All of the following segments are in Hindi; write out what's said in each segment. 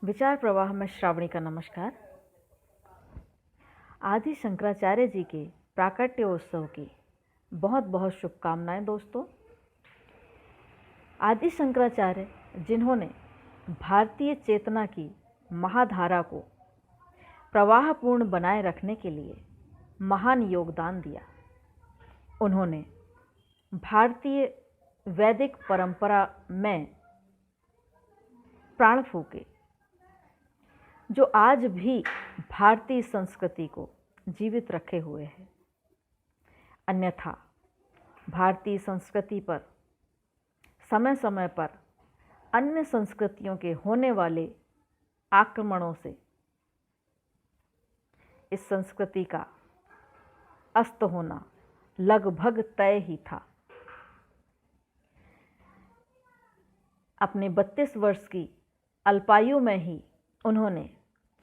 विचार प्रवाह में श्रावणी का नमस्कार। आदि शंकराचार्य जी के प्राकट्योत्सव की बहुत बहुत शुभकामनाएं दोस्तों। आदि शंकराचार्य जिन्होंने भारतीय चेतना की महाधारा को प्रवाहपूर्ण बनाए रखने के लिए महान योगदान दिया, उन्होंने भारतीय वैदिक परंपरा में प्राण फूके जो आज भी भारतीय संस्कृति को जीवित रखे हुए है। अन्यथा भारतीय संस्कृति पर समय समय पर अन्य संस्कृतियों के होने वाले आक्रमणों से इस संस्कृति का अस्त होना लगभग तय ही था। अपने 32 वर्ष की अल्पायु में ही उन्होंने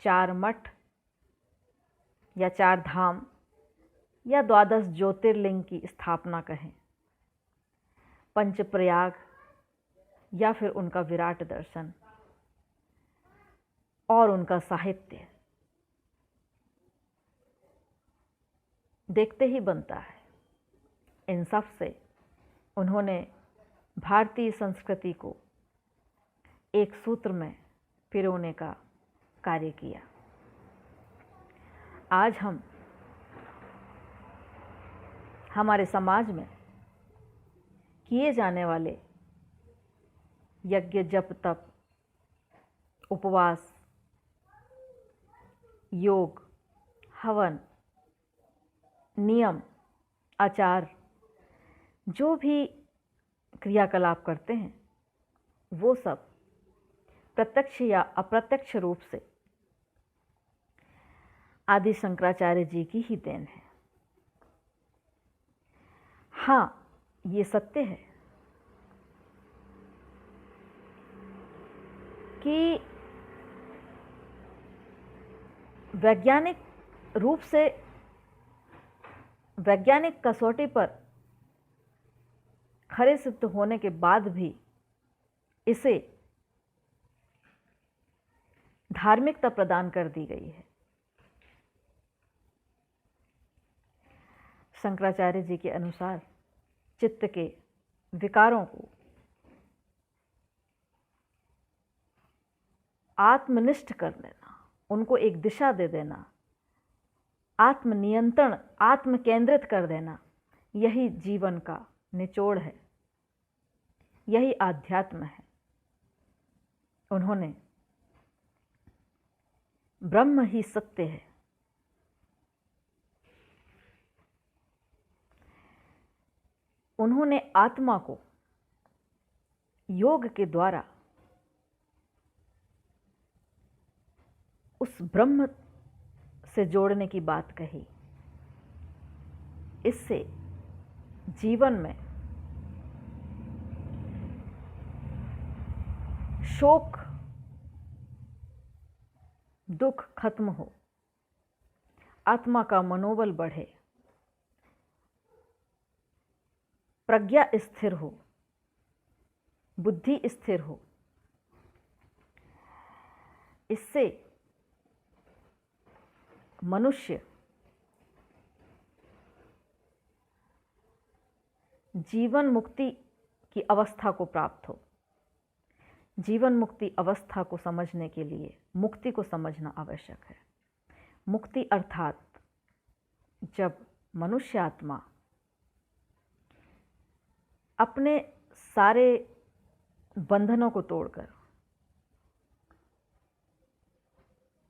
4 मठ या 4 धाम या 12 ज्योतिर्लिंग की स्थापना कहें, पंचप्रयाग या फिर उनका विराट दर्शन और उनका साहित्य देखते ही बनता है। इन सब से उन्होंने भारतीय संस्कृति को एक सूत्र में पिरोने का कार्य किया। आज हम हमारे समाज में किए जाने वाले यज्ञ, जप, तप, उपवास, योग, हवन, नियम, आचार, जो भी क्रियाकलाप करते हैं वो सब प्रत्यक्ष या अप्रत्यक्ष रूप से आदि शंकराचार्य जी की ही देन है। हाँ, ये सत्य है कि वैज्ञानिक रूप से, वैज्ञानिक कसौटी पर खरे सिद्ध होने के बाद भी इसे धार्मिकता प्रदान कर दी गई है। शंकराचार्य जी के अनुसार चित्त के विकारों को आत्मनिष्ठ कर देना, उनको एक दिशा दे देना, आत्मनियंत्रण, आत्म केंद्रित कर देना, यही जीवन का निचोड़ है, यही आध्यात्म है। उन्होंने ब्रह्म ही सत्य है, उन्होंने आत्मा को योग के द्वारा उस ब्रह्म से जोड़ने की बात कही। इससे जीवन में शोक, दुख खत्म हो, आत्मा का मनोबल बढ़े, प्रज्ञा स्थिर हो, बुद्धि स्थिर हो। इससे मनुष्य जीवन मुक्ति की अवस्था को प्राप्त हो। जीवन मुक्ति अवस्था को समझने के लिए मुक्ति को समझना आवश्यक है। मुक्ति अर्थात जब मनुष्य आत्मा अपने सारे बंधनों को तोड़कर,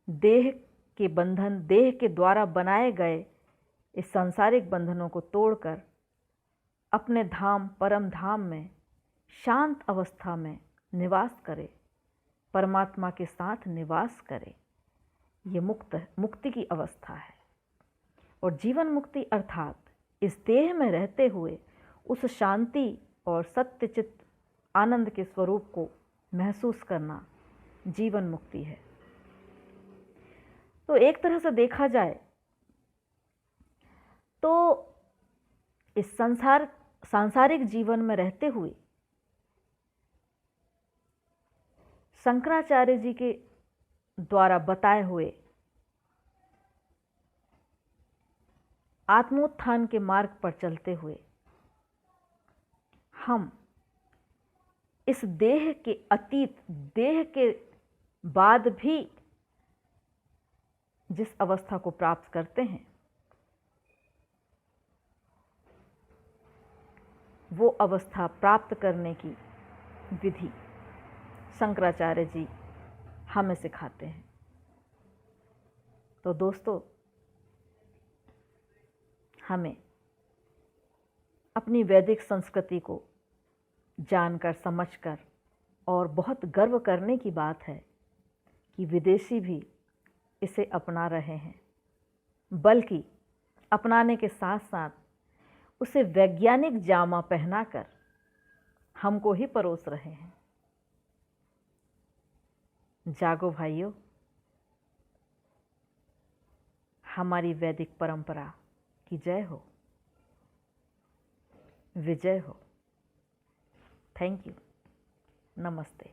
देह के बंधन, देह के द्वारा बनाए गए इस सांसारिक बंधनों को तोड़कर अपने धाम, परम धाम में शांत अवस्था में निवास करे, परमात्मा के साथ निवास करे, ये मुक्ति की अवस्था है। और जीवन मुक्ति अर्थात इस देह में रहते हुए उस शांति और सत्यचित आनंद के स्वरूप को महसूस करना जीवन मुक्ति है। तो एक तरह से देखा जाए तो इस सांसारिक जीवन में रहते हुए शंकराचार्य जी के द्वारा बताए हुए आत्मोत्थान के मार्ग पर चलते हुए हम इस देह के अतीत, देह के बाद भी जिस अवस्था को प्राप्त करते हैं, वो अवस्था प्राप्त करने की विधि शंकराचार्य जी हमें सिखाते हैं। तो दोस्तों, हमें अपनी वैदिक संस्कृति को जानकर, समझकर और बहुत गर्व करने की बात है कि विदेशी भी इसे अपना रहे हैं, बल्कि अपनाने के साथ साथ उसे वैज्ञानिक जामा पहनाकर हमको ही परोस रहे हैं। जागो भाइयों, हमारी वैदिक परंपरा की जय हो, विजय हो। Thank you. नमस्ते।